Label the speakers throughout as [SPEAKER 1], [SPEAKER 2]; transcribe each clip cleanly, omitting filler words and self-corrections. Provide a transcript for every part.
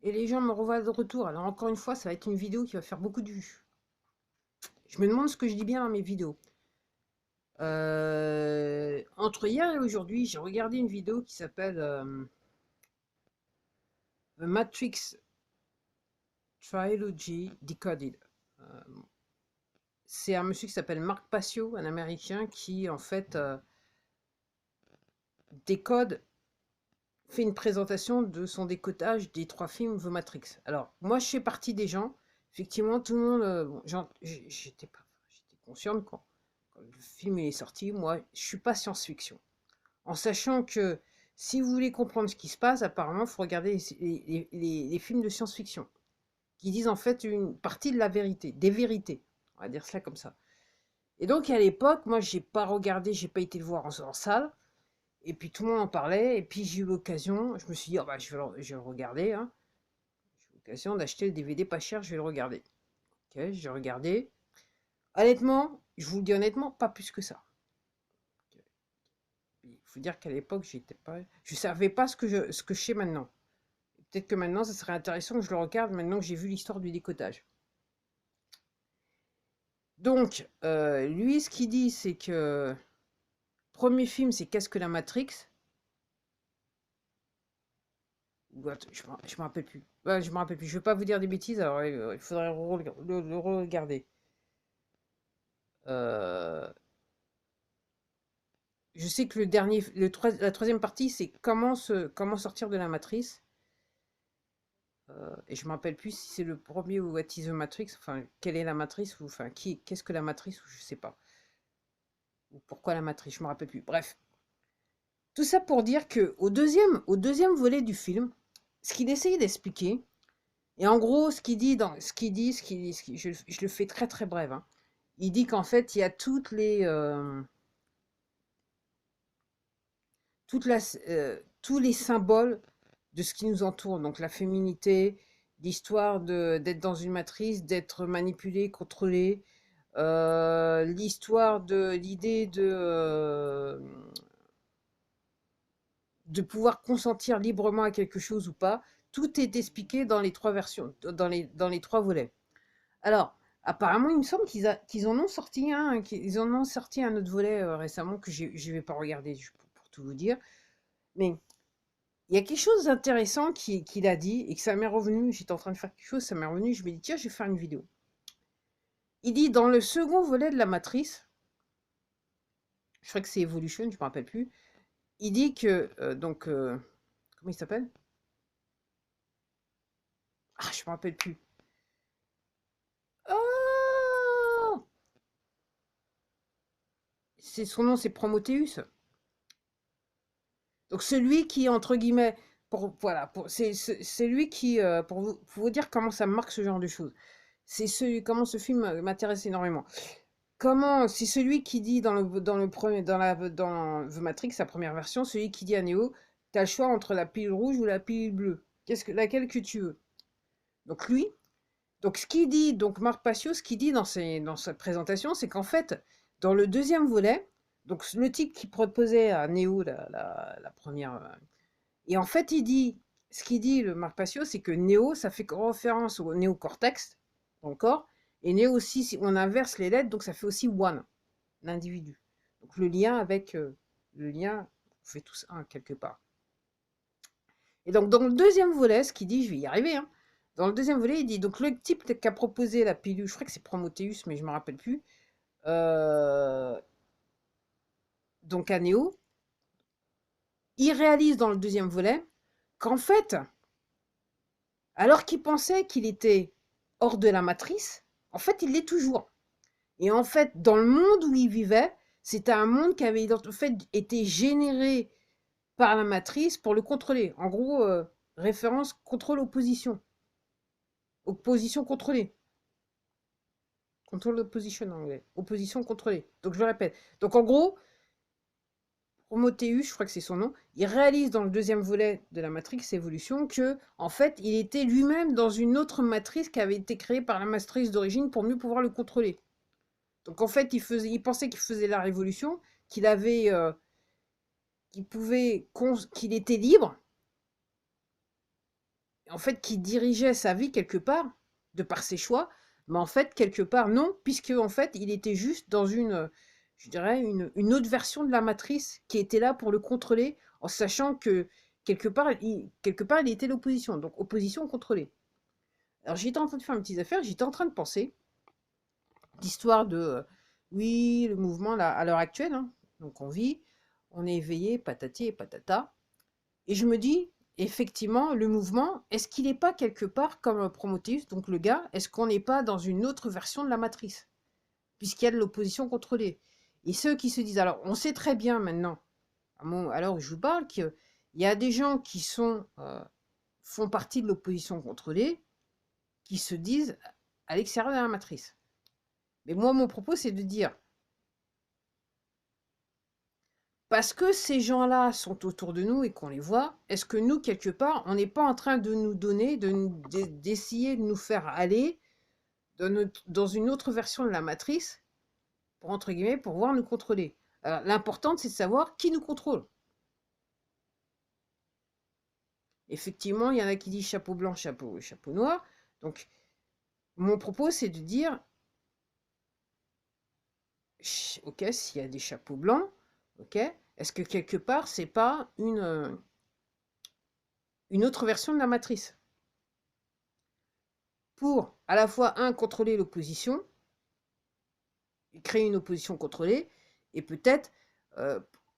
[SPEAKER 1] Et les gens me revoient de retour. Alors encore une fois, ça va être une vidéo qui va faire beaucoup de vues. Je me demande ce que je dis bien dans mes vidéos. Entre hier et aujourd'hui, j'ai regardé une vidéo qui s'appelle The Matrix Trilogy Decoded. Euh, c'est un monsieur qui s'appelle Marc Passio, un Américain, qui en fait décode, fait une présentation de son décodage des 3 films The Matrix. Alors, moi, je fais partie des gens, effectivement, tout le monde, bon, j'étais consciente quand le film est sorti, moi, je suis pas science-fiction. En sachant que si vous voulez comprendre ce qui se passe, apparemment, il faut regarder les films de science-fiction, qui disent en fait une partie de la vérité, des vérités. On va dire cela comme ça. Et donc, à l'époque, moi, j'ai pas regardé, j'ai pas été le voir en salle. Et puis tout le monde en parlait, et puis j'ai eu l'occasion, je me suis dit, oh bah, je vais le regarder, hein. J'ai eu l'occasion d'acheter le DVD pas cher, je vais le regarder. Ok, j'ai regardé. Honnêtement, je vous le dis honnêtement, pas plus que ça. Il faut dire qu'à l'époque, j'étais pas, je savais pas ce que je sais maintenant. Peut-être que maintenant, ça serait intéressant que je le regarde maintenant que j'ai vu l'histoire du décotage. Donc, lui, ce qu'il dit, c'est que premier film, c'est Qu'est-ce que la Matrix? Je me rappelle plus. Ouais, je me rappelle plus. Je ne veux pas vous dire des bêtises, alors il faudrait le regarder. Euh, je sais que la troisième partie, c'est comment sortir de la matrice. Et je me rappelle plus si c'est le premier ou What is the Matrix, enfin, quelle est la matrice, ou enfin, qu'est-ce que la matrice, ou je sais pas. Ou pourquoi la matrice, je me rappelle plus. Bref. Tout ça pour dire que au deuxième volet du film, ce qu'il essayait d'expliquer, et en gros, je le fais très très bref, hein. Il dit qu'en fait, il y a tous les symboles de ce qui nous entoure. Donc la féminité, l'histoire d'être dans une matrice, d'être manipulé, contrôlé, l'idée de pouvoir consentir librement à quelque chose ou pas. Tout est expliqué dans les 3 versions, dans les 3 volets. Alors, apparemment, il me semble qu'ils en ont sorti un, qu'ils en ont sorti un autre volet récemment que je ne vais pas regarder pour tout vous dire. Mais il y a quelque chose d'intéressant qu'il a dit et que ça m'est revenu. J'étais en train de faire quelque chose, ça m'est revenu. Je me dis, tiens, je vais faire une vidéo. Il dit, dans le second volet de la matrice, je crois que c'est Evolution, je ne me rappelle plus, il dit que, comment il s'appelle? Ah, je ne me rappelle plus. Oh, son nom, c'est Prometheus. Donc celui qui, entre guillemets, voilà, c'est lui qui, pour vous dire comment ça marque ce genre de choses. Comment ce film m'intéresse énormément. C'est celui qui dit dans The Matrix, sa première version, celui qui dit à Neo, t'as le choix entre la pilule rouge ou la pilule bleue. Laquelle que tu veux. Donc lui, donc ce qu'il dit, donc Marc Passio, ce qu'il dit dans sa présentation, c'est qu'en fait, dans le deuxième volet, donc le type qui proposait à Neo la première, et en fait, ce qu'il dit, le Marc Passio, c'est que Néo, ça fait référence au néocortex dans le corps, et Néo aussi, si on inverse les lettres, donc ça fait aussi one, l'individu. Donc le lien, on fait tous un quelque part. Et donc dans le deuxième volet, ce qu'il dit, je vais y arriver, hein, dans le deuxième volet, il dit, donc le type qui a proposé la pilule, je crois que c'est Prometheus, mais je ne me rappelle plus, euh, donc à Néo, il réalise dans le deuxième volet qu'en fait, alors qu'il pensait qu'il était hors de la matrice, en fait, il l'est toujours. Et en fait, dans le monde où il vivait, c'était un monde qui avait en fait été généré par la matrice pour le contrôler. En gros, référence contrôle-opposition. Opposition contrôlée. Control opposition en anglais. Opposition contrôlée. Donc je le répète. Donc en gros, Prometheus, je crois que c'est son nom, il réalise dans le deuxième volet de la Matrix Evolution que, en fait, il était lui-même dans une autre matrice qui avait été créée par la matrice d'origine pour mieux pouvoir le contrôler. Donc en fait, il pensait qu'il faisait la révolution, qu'il avait, qu'il était libre. en fait, qui dirigeait sa vie quelque part, de par ses choix, mais en fait, quelque part, non, puisque en fait, il était juste dans je dirais, une autre version de la matrice qui était là pour le contrôler, en sachant que quelque part, il était l'opposition, donc opposition contrôlée. Alors j'étais en train de faire mes petites affaires, j'étais en train de penser, l'histoire de, oui, le mouvement là, à l'heure actuelle, hein, donc on vit, on est éveillé, patati et patata, et je me dis, effectivement, le mouvement, est-ce qu'il n'est pas quelque part comme Prometheus, donc le gars, est-ce qu'on n'est pas dans une autre version de la matrice, puisqu'il y a de l'opposition contrôlée. Et ceux qui se disent, alors on sait très bien maintenant, alors je vous parle, qu'il y a des gens qui font partie de l'opposition contrôlée, qui se disent à l'extérieur de la matrice. Mais moi, mon propos, c'est de dire, parce que ces gens-là sont autour de nous et qu'on les voit, est-ce que nous, quelque part, on n'est pas en train de nous donner, d'essayer de nous faire aller dans une autre version de la matrice, pour, entre guillemets, pour pouvoir nous contrôler? L'important, c'est de savoir qui nous contrôle. Effectivement, il y en a qui disent chapeau blanc, chapeau noir. Donc, mon propos, c'est de dire, ok, s'il y a des chapeaux blancs, ok, est-ce que quelque part, c'est pas une autre version de la matrice? Pour, à la fois, contrôler l'opposition, créer une opposition contrôlée, et peut-être,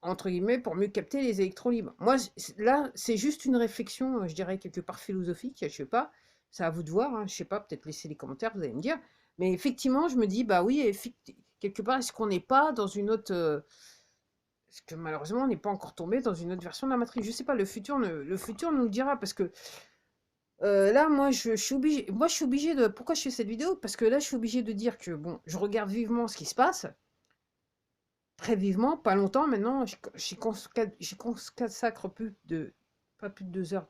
[SPEAKER 1] entre guillemets, pour mieux capter les électrons libres. Moi, là, c'est juste une réflexion, je dirais, quelque part philosophique, je sais pas, c'est à vous de voir, hein, je sais pas, peut-être laisser les commentaires, vous allez me dire, mais effectivement, je me dis, bah oui, quelque part, est-ce qu'on n'est pas dans une autre... Est-ce que malheureusement, on n'est pas encore tombé dans une autre version de la matrice? Je sais pas, le futur nous le dira, parce que là, moi, je suis obligé. Moi, je suis obligé de. Pourquoi je fais cette vidéo? Parce que là, je suis obligé de dire que bon, je regarde vivement ce qui se passe, très vivement, pas longtemps maintenant. J'y consacre pas plus de 2 heures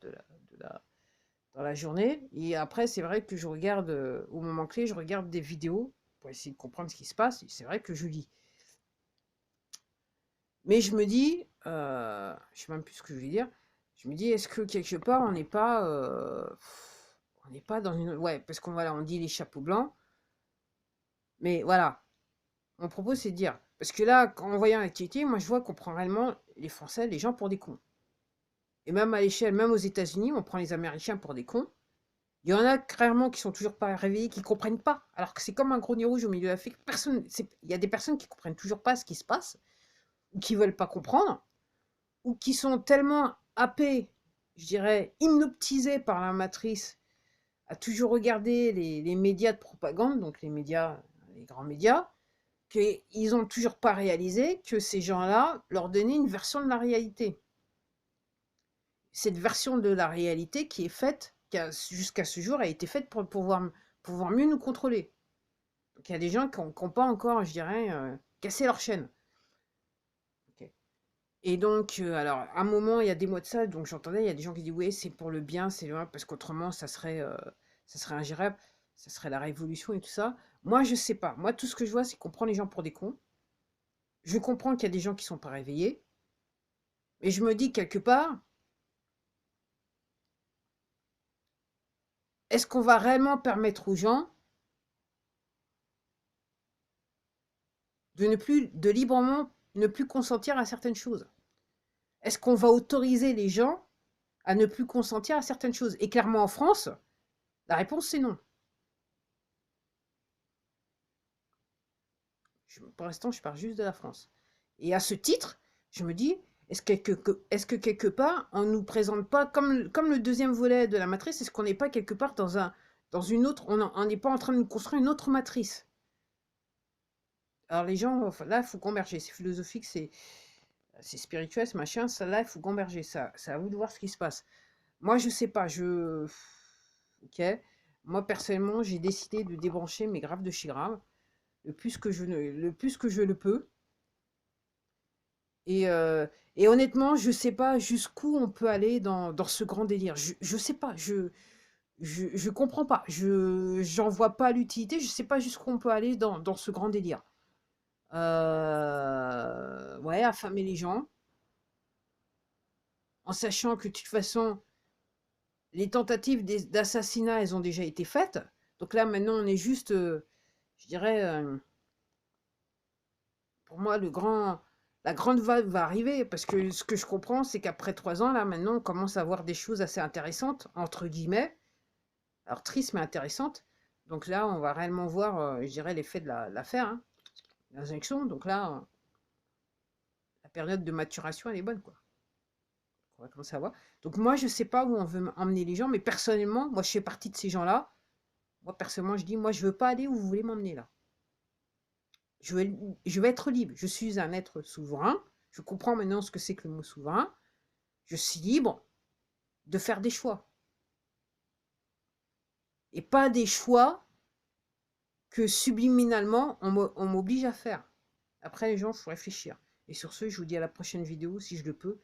[SPEAKER 1] dans la journée. Et après, c'est vrai que je regarde, au moment clé, je regarde des vidéos pour essayer de comprendre ce qui se passe. Et c'est vrai que je lis. Mais je me dis, je sais même plus ce que je vais dire. Je me dis, est-ce que quelque part, on n'est pas dans une, ouais, parce qu'on voilà, on dit les chapeaux blancs, mais voilà, mon propos c'est de dire, parce que là, en voyant l'activité, moi je vois qu'on prend réellement les Français, les gens pour des cons. Et même à l'échelle, même aux États-Unis, on prend les Américains pour des cons. Il y en a clairement qui sont toujours pas réveillés, qui comprennent pas, alors que c'est comme un gros nid rouge au milieu de l'Afrique. Il y a des personnes qui comprennent toujours pas ce qui se passe, ou qui veulent pas comprendre, ou qui sont tellement happés, je dirais, hypnotisés par la matrice, à toujours regarder les médias de propagande, donc les grands médias, qu'ils n'ont toujours pas réalisé que ces gens-là leur donnaient une version de la réalité. Cette version de la réalité qui est faite, jusqu'à ce jour, a été faite pour pouvoir mieux nous contrôler. Donc il y a des gens qui n'ont pas encore, je dirais, cassé leur chaîne. Okay. Et donc, alors, à un moment, il y a des mois de ça, donc j'entendais, il y a des gens qui disent, oui, c'est pour le bien, c'est loin, parce qu'autrement, ça serait ingérable, ça serait la révolution et tout ça. Moi, je sais pas. Moi, tout ce que je vois, c'est qu'on prend les gens pour des cons. Je comprends qu'il y a des gens qui sont pas réveillés. Mais je me dis, quelque part, est-ce qu'on va réellement permettre aux gens de librement ne plus consentir à certaines choses? Est-ce qu'on va autoriser les gens à ne plus consentir à certaines choses? Et clairement, en France, la réponse, c'est non. Pour l'instant, je pars juste de la France. Et à ce titre, je me dis, est-ce que quelque part, on ne nous présente pas, comme le deuxième volet de la matrice, est-ce qu'on n'est pas quelque part dans une autre, on n'est pas en train de nous construire une autre matrice? Alors les gens, enfin, là, il faut converger, c'est philosophique, c'est spirituel, c'est machin, ça, là, il faut converger, ça, c'est à vous de voir ce qui se passe. Moi, je sais pas, ok, moi, personnellement, j'ai décidé de débrancher mes graves de chez grave, le plus que je le peux. Et honnêtement, je sais pas jusqu'où on peut aller dans ce grand délire. Je sais pas, je comprends pas. J'en vois pas l'utilité. Je sais pas jusqu'où on peut aller dans ce grand délire. Ouais, affamer les gens, en sachant que de toute façon, les tentatives d'assassinat, elles ont déjà été faites. Donc là, maintenant, on est juste, je dirais, pour moi, la grande vague va arriver. Parce que ce que je comprends, c'est qu'après 3 ans, là, maintenant, on commence à voir des choses assez intéressantes, entre guillemets. Alors, triste, mais intéressantes. Donc là, on va réellement voir, je dirais, l'effet de l'affaire, hein, l'injection. Donc là, la période de maturation, elle est bonne, quoi. On va commencer à voir. Donc moi, je sais pas où on veut emmener les gens, mais personnellement, moi, je fais partie de ces gens-là. Moi, personnellement, je dis, moi, je veux pas aller où vous voulez m'emmener, là. Je veux, je veux être libre. Je suis un être souverain. Je comprends maintenant ce que c'est que le mot souverain. Je suis libre de faire des choix. Et pas des choix que subliminalement, on m'oblige à faire. Après, les gens, il faut réfléchir. Et sur ce, je vous dis à la prochaine vidéo, si je le peux.